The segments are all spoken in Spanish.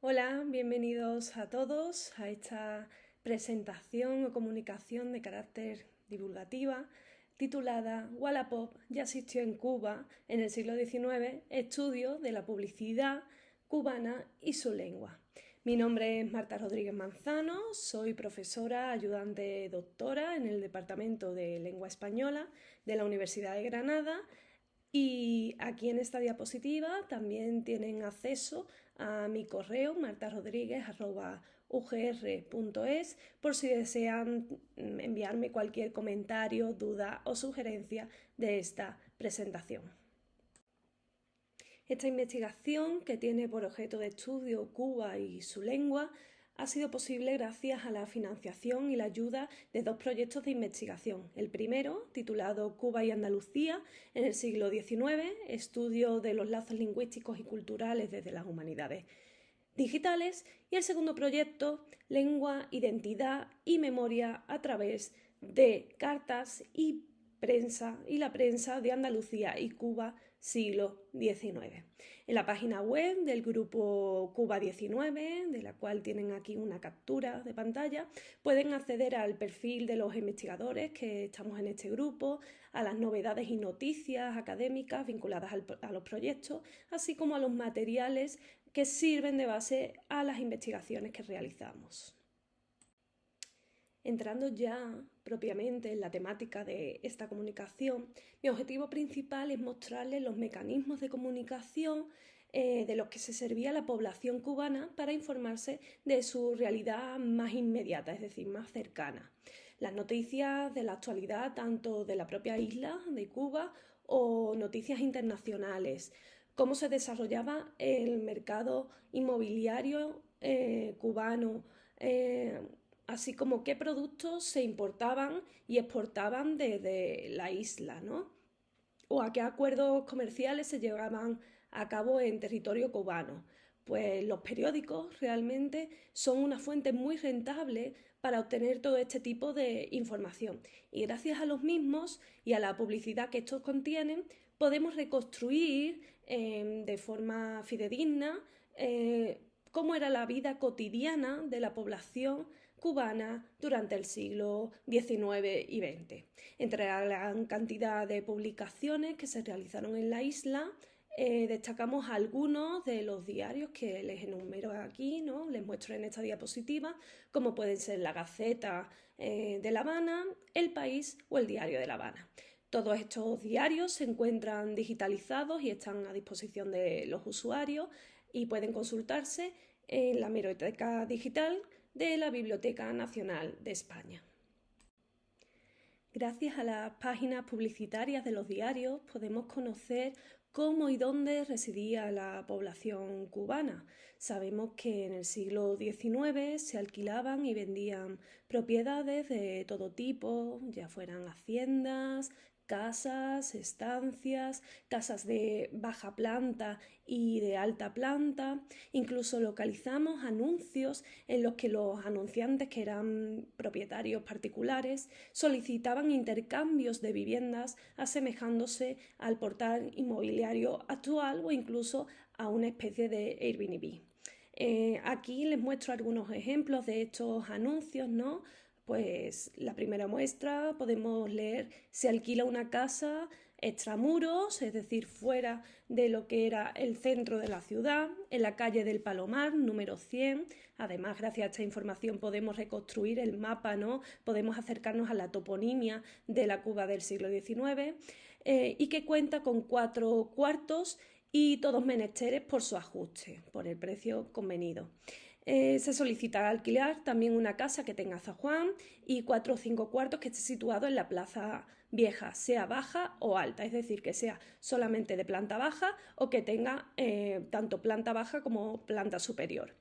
Hola, bienvenidos a todos a esta presentación o comunicación de carácter divulgativa titulada Wallapop ya existió en Cuba en el siglo XIX, estudio de la publicidad cubana y su lengua. Mi nombre es Marta Rodríguez Manzano, soy profesora ayudante doctora en el Departamento de Lengua Española de la Universidad de Granada. Y aquí en esta diapositiva también tienen acceso a mi correo martarodriguez@ugr.es por si desean enviarme cualquier comentario, duda o sugerencia de esta presentación. Esta investigación, que tiene por objeto de estudio Cuba y su lengua, ha sido posible gracias a la financiación y la ayuda de dos proyectos de investigación. El primero, titulado Cuba y Andalucía en el siglo XIX, estudio de los lazos lingüísticos y culturales desde las humanidades digitales, y el segundo proyecto, Lengua, Identidad y Memoria a través de cartas y la prensa de Andalucía y Cuba siglo XIX. En la página web del grupo Cuba 19, de la cual tienen aquí una captura de pantalla, pueden acceder al perfil de los investigadores que estamos en este grupo, a las novedades y noticias académicas vinculadas a los proyectos, así como a los materiales que sirven de base a las investigaciones que realizamos. Entrando ya propiamente en la temática de esta comunicación, mi objetivo principal es mostrarles los mecanismos de comunicación de los que se servía la población cubana para informarse de su realidad más inmediata, es decir, más cercana. Las noticias de la actualidad, tanto de la propia isla de Cuba o noticias internacionales, cómo se desarrollaba el mercado inmobiliario cubano, así como qué productos se importaban y exportaban desde la isla, ¿no? O a qué acuerdos comerciales se llevaban a cabo en territorio cubano. Pues los periódicos realmente son una fuente muy rentable para obtener todo este tipo de información. Y gracias a los mismos y a la publicidad que estos contienen, podemos reconstruir de forma fidedigna cómo era la vida cotidiana de la población cubana durante el siglo XIX y XX. Entre la gran cantidad de publicaciones que se realizaron en la isla, destacamos algunos de los diarios que les enumero aquí, ¿no? Les muestro en esta diapositiva, como pueden ser La Gaceta de La Habana, El País o El Diario de La Habana. Todos estos diarios se encuentran digitalizados y están a disposición de los usuarios y pueden consultarse en la hemeroteca digital de la Biblioteca Nacional de España. Gracias a las páginas publicitarias de los diarios podemos conocer cómo y dónde residía la población cubana. Sabemos que en el siglo XIX se alquilaban y vendían propiedades de todo tipo, ya fueran haciendas, casas, estancias, casas de baja planta y de alta planta. Incluso localizamos anuncios en los que los anunciantes, que eran propietarios particulares, solicitaban intercambios de viviendas asemejándose al portal inmobiliario actual o incluso a una especie de Airbnb. Aquí les muestro algunos ejemplos de estos anuncios, ¿no? Pues la primera muestra podemos leer: se alquila una casa extramuros, es decir, fuera de lo que era el centro de la ciudad, en la calle del Palomar, número 100. Además, gracias a esta información podemos reconstruir el mapa, ¿no? Podemos acercarnos a la toponimia de la Cuba del siglo XIX, y que cuenta con 4 cuartos y todos menesteres por su ajuste, por el precio convenido. Se solicita alquilar también una casa que tenga zaguán y 4 o 5 cuartos que esté situado en la plaza vieja, sea baja o alta, es decir, que sea solamente de planta baja o que tenga tanto planta baja como planta superior.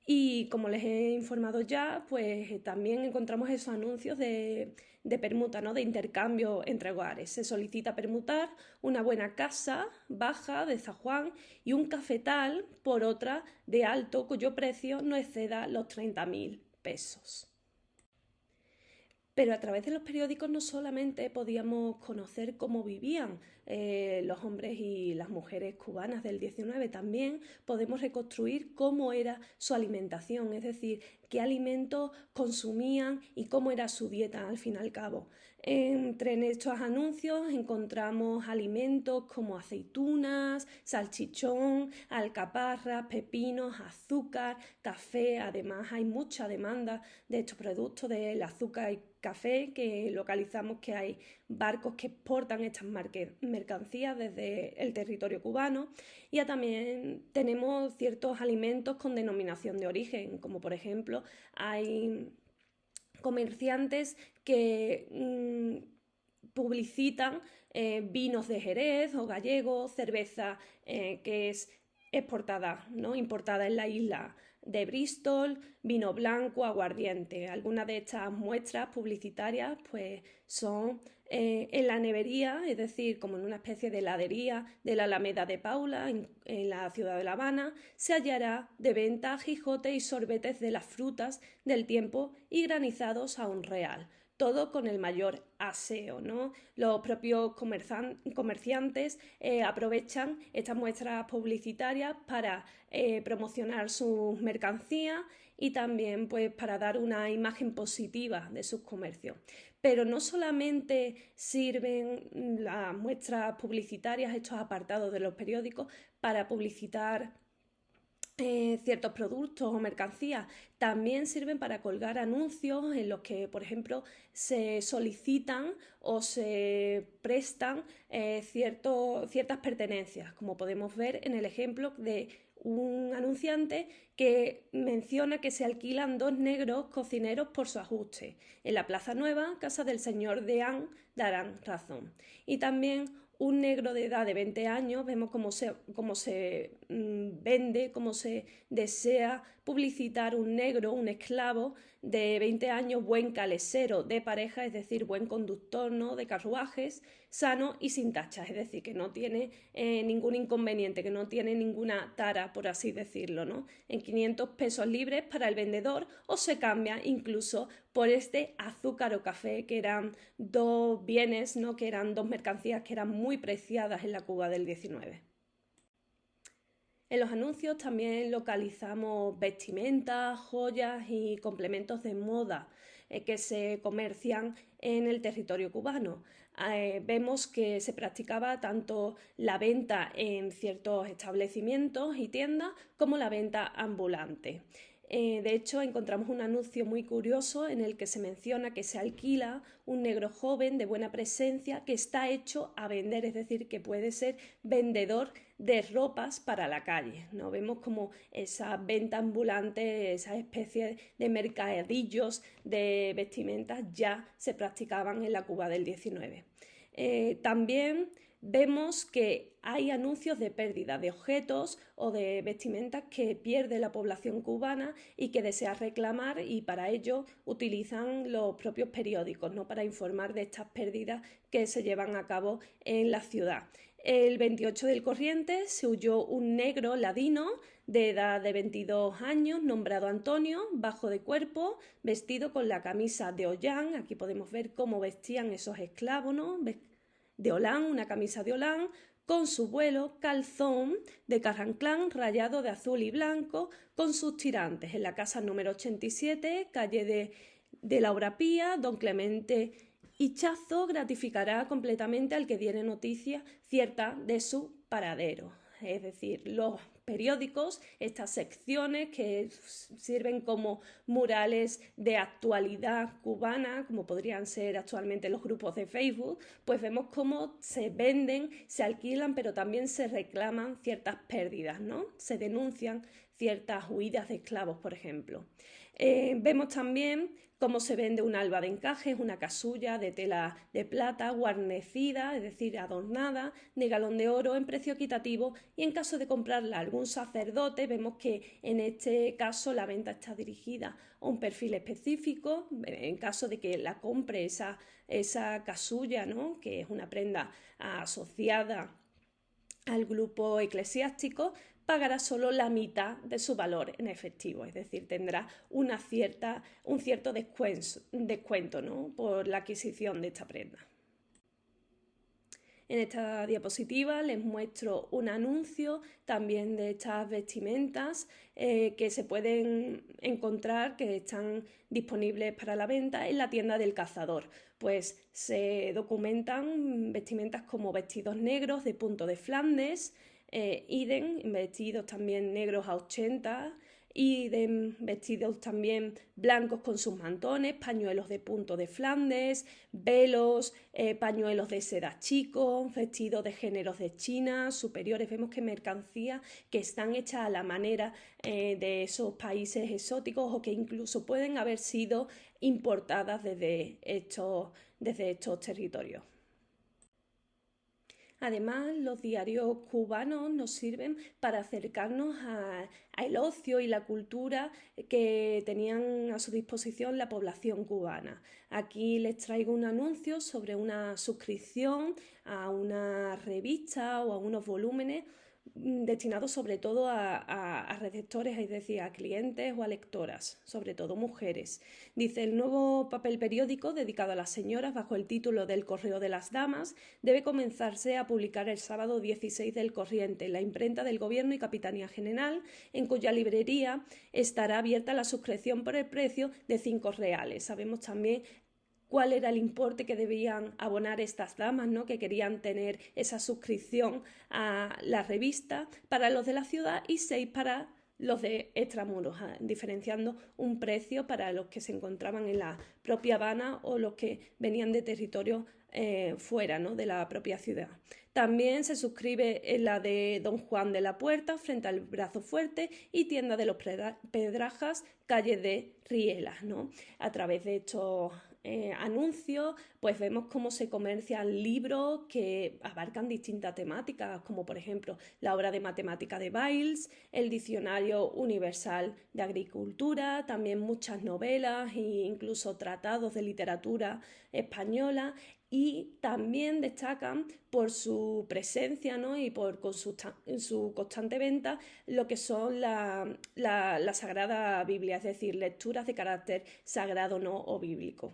Y como les he informado ya, pues también encontramos esos anuncios de permuta, ¿no? De intercambio entre hogares. Se solicita permutar una buena casa baja de zaguán y un cafetal por otra de alto, cuyo precio no exceda los 30.000 pesos. Pero a través de los periódicos no solamente podíamos conocer cómo vivían los hombres y las mujeres cubanas del 19, también podemos reconstruir cómo era su alimentación, es decir, qué alimentos consumían y cómo era su dieta al fin y al cabo. Entre estos anuncios encontramos alimentos como aceitunas, salchichón, alcaparras, pepinos, azúcar, café. Además hay mucha demanda de estos productos del azúcar y café, que localizamos que hay barcos que exportan estas mercancías desde el territorio cubano. Y también tenemos ciertos alimentos con denominación de origen, como por ejemplo hay comerciantes que publicitan vinos de Jerez o gallegos, cerveza que es exportada, ¿no? Importada en la isla de Bristol, vino blanco, aguardiente. Algunas de estas muestras publicitarias pues son en la nevería, es decir, como en una especie de heladería de la Alameda de Paula, en la ciudad de La Habana, se hallará de venta jijotes y sorbetes de las frutas del tiempo y granizados a un real. Todo con el mayor aseo, ¿no? Los propios comerciantes aprovechan estas muestras publicitarias para promocionar sus mercancías y también pues, para dar una imagen positiva de sus comercios. Pero no solamente sirven las muestras publicitarias, estos apartados de los periódicos, para publicitar ciertos productos o mercancías, también sirven para colgar anuncios en los que, por ejemplo, se solicitan o se prestan ciertas pertenencias, como podemos ver en el ejemplo de un anunciante que menciona que se alquilan 2 negros cocineros por su ajuste. En la Plaza Nueva, casa del señor Deán, darán razón. Y también un negro de edad de 20 años, vemos cómo se vende, cómo se desea publicitar un negro, un esclavo de 20 años, buen calesero de pareja, es decir, buen conductor, ¿no?, de carruajes, sano y sin tachas, es decir, que no tiene ningún inconveniente, que no tiene ninguna tara, por así decirlo, ¿no? En 500 pesos libres para el vendedor, o se cambia incluso por este azúcar o café, que eran 2 bienes, ¿no?, que eran 2 mercancías que eran muy preciadas en la Cuba del 19. En los anuncios también localizamos vestimentas, joyas y complementos de moda que se comercian en el territorio cubano. Vemos que se practicaba tanto la venta en ciertos establecimientos y tiendas como la venta ambulante. De hecho, encontramos un anuncio muy curioso en el que se menciona que se alquila un negro joven de buena presencia que está hecho a vender, es decir, que puede ser vendedor de ropas para la calle, ¿no? Vemos como esa venta ambulante, esa especie de mercadillos de vestimentas ya se practicaban en la Cuba del 19. También vemos que hay anuncios de pérdida de objetos o de vestimentas que pierde la población cubana y que desea reclamar, y para ello utilizan los propios periódicos, ¿no?, para informar de estas pérdidas que se llevan a cabo en la ciudad. El 28 del corriente se huyó un negro ladino de edad de 22 años, nombrado Antonio, bajo de cuerpo, vestido con la camisa de Ollán. Aquí podemos ver cómo vestían esos esclavos, ¿no?, de Olán, una camisa de Olán, con su vuelo, calzón de Carranclán rayado de azul y blanco, con sus tirantes, en la casa número 87, calle de la Obra Pía. Don Clemente Hichazo gratificará completamente al que diere noticia cierta de su paradero. Es decir, los periódicos, estas secciones que sirven como murales de actualidad cubana, como podrían ser actualmente los grupos de Facebook, pues vemos cómo se venden, se alquilan, pero también se reclaman ciertas pérdidas, ¿no? Se denuncian ciertas huidas de esclavos, por ejemplo. Vemos también cómo se vende un alba de encajes, una casulla de tela de plata guarnecida, es decir, adornada, de galón de oro en precio equitativo, y en caso de comprarla a algún sacerdote, vemos que en este caso la venta está dirigida a un perfil específico. En caso de que la compre esa casulla, ¿no?, que es una prenda asociada al grupo eclesiástico, pagará solo la mitad de su valor en efectivo, es decir, tendrá un cierto descuento, ¿no?, por la adquisición de esta prenda. En esta diapositiva les muestro un anuncio también de estas vestimentas que se pueden encontrar, que están disponibles para la venta en la tienda del cazador. Pues se documentan vestimentas como vestidos negros de punto de Flandes, idem, vestidos también negros a 80, y de vestidos también blancos con sus mantones, pañuelos de punto de Flandes, velos, pañuelos de seda chicos, vestidos de géneros de China superiores. Vemos que mercancías que están hechas a la manera de esos países exóticos o que incluso pueden haber sido importadas desde estos territorios. Además, los diarios cubanos nos sirven para acercarnos al ocio y la cultura que tenían a su disposición la población cubana. Aquí les traigo un anuncio sobre una suscripción a una revista o a unos volúmenes destinados sobre todo a receptores, es decir, a clientes o a lectoras, sobre todo mujeres. Dice: el nuevo papel periódico dedicado a las señoras, bajo el título del Correo de las Damas, debe comenzarse a publicar el sábado 16 del corriente en la imprenta del Gobierno y Capitanía General, en cuya librería estará abierta la suscripción por el precio de 5 reales. Sabemos también cuál era el importe que debían abonar estas damas, ¿no?, que querían tener esa suscripción a la revista para los de la ciudad y 6 para los de extramuros, diferenciando un precio para los que se encontraban en la propia Habana o los que venían de territorio fuera, ¿no?, de la propia ciudad. También se suscribe en la de Don Juan de la Puerta, frente al Brazo Fuerte, y Tienda de los Pedrajas, calle de Rielas, ¿no? A través de estos anuncios, pues vemos cómo se comercian libros que abarcan distintas temáticas, como por ejemplo la obra de matemática de Bayles, el Diccionario Universal de Agricultura, también muchas novelas e incluso tratados de literatura española, y también destacan por su presencia, ¿no?, y por su constante venta lo que son la Sagrada Biblia, es decir, lecturas de carácter sagrado, ¿no?, o bíblico.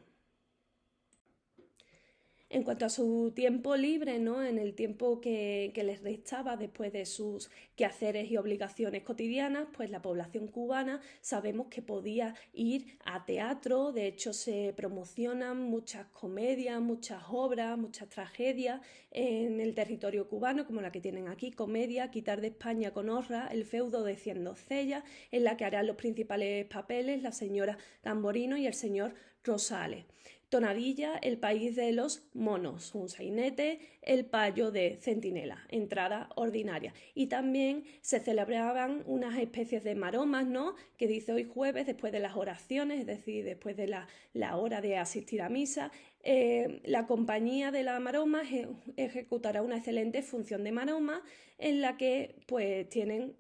En cuanto a su tiempo libre, ¿no?, en el tiempo que les restaba después de sus quehaceres y obligaciones cotidianas, pues la población cubana sabemos que podía ir a teatro. De hecho, se promocionan muchas comedias, muchas obras, muchas tragedias en el territorio cubano, como la que tienen aquí: Comedia, Quitar de España con honra, El feudo de 100 doncellas, en la que harán los principales papeles la señora Tamborino y el señor Rosales. Tonadilla, El país de los monos, un sainete, El payo de Centinela, entrada ordinaria. Y también se celebraban unas especies de maromas, ¿no?, que dice: hoy jueves, después de las oraciones, es decir, después de la hora de asistir a misa, la compañía de la maroma ejecutará una excelente función de maroma, en la que pues tienen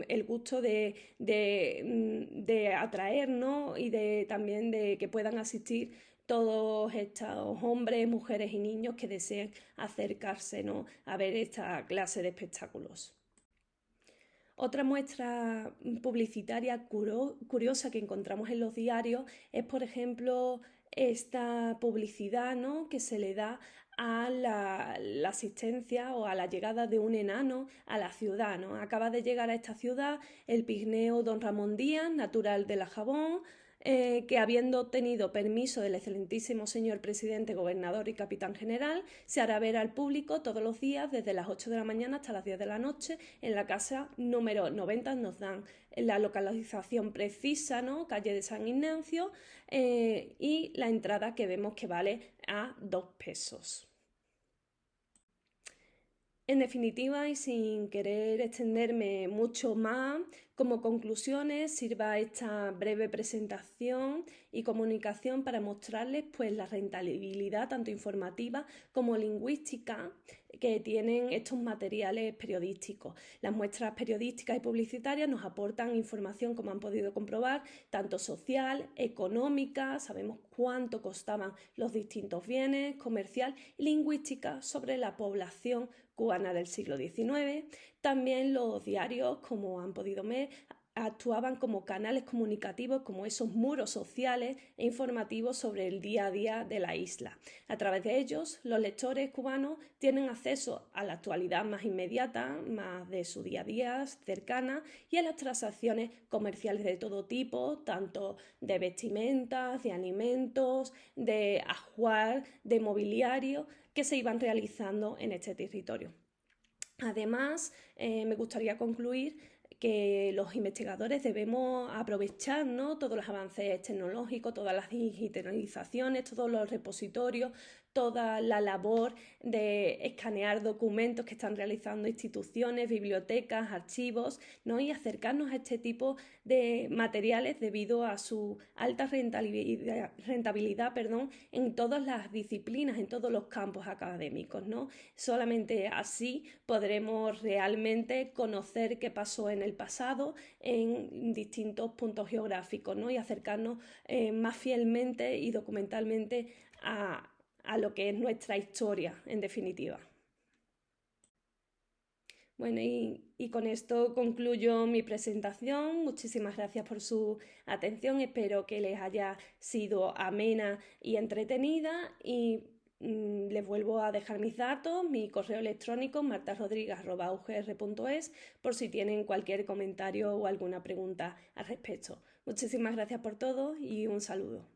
el gusto de atraer, ¿no?, y también de que puedan asistir todos estos hombres, mujeres y niños que deseen acercarse, ¿no?, a ver esta clase de espectáculos. Otra muestra publicitaria curiosa que encontramos en los diarios es, por ejemplo, esta publicidad, ¿no?, que se le da a la asistencia o a la llegada de un enano a la ciudad, ¿no? Acaba de llegar a esta ciudad el pigmeo don Ramón Díaz, natural de La Jabón, que, habiendo obtenido permiso del excelentísimo señor presidente, gobernador y capitán general, se hará ver al público todos los días desde las 8 de la mañana hasta las 10 de la noche en la casa número 90. Nos dan la localización precisa, ¿no?, calle de San Ignacio, y la entrada, que vemos que vale a 2 pesos. En definitiva, y sin querer extenderme mucho más, como conclusiones sirva esta breve presentación y comunicación para mostrarles pues la rentabilidad tanto informativa como lingüística que tienen estos materiales periodísticos. Las muestras periodísticas y publicitarias nos aportan información, como han podido comprobar, tanto social, económica, sabemos cuánto costaban los distintos bienes, comercial y lingüística sobre la población cubana del siglo XIX. También los diarios, como han podido ver, actuaban como canales comunicativos, como esos muros sociales e informativos sobre el día a día de la isla. A través de ellos, los lectores cubanos tienen acceso a la actualidad más inmediata, más de su día a día, cercana, y a las transacciones comerciales de todo tipo, tanto de vestimentas, de alimentos, de ajuar, de mobiliario, que se iban realizando en este territorio. Además, me gustaría concluir que los investigadores debemos aprovechar, ¿no?, todos los avances tecnológicos, todas las digitalizaciones, todos los repositorios, toda la labor de escanear documentos que están realizando instituciones, bibliotecas, archivos, ¿no?, y acercarnos a este tipo de materiales debido a su alta rentabilidad, en todas las disciplinas, en todos los campos académicos, ¿no? Solamente así podremos realmente conocer qué pasó en el pasado en distintos puntos geográficos, ¿no?, y acercarnos más fielmente y documentalmente a lo que es nuestra historia, en definitiva. Bueno, y con esto concluyo mi presentación. Muchísimas gracias por su atención. Espero que les haya sido amena y entretenida. Y les vuelvo a dejar mis datos, mi correo electrónico martarodriguez@ugr.es, por si tienen cualquier comentario o alguna pregunta al respecto. Muchísimas gracias por todo y un saludo.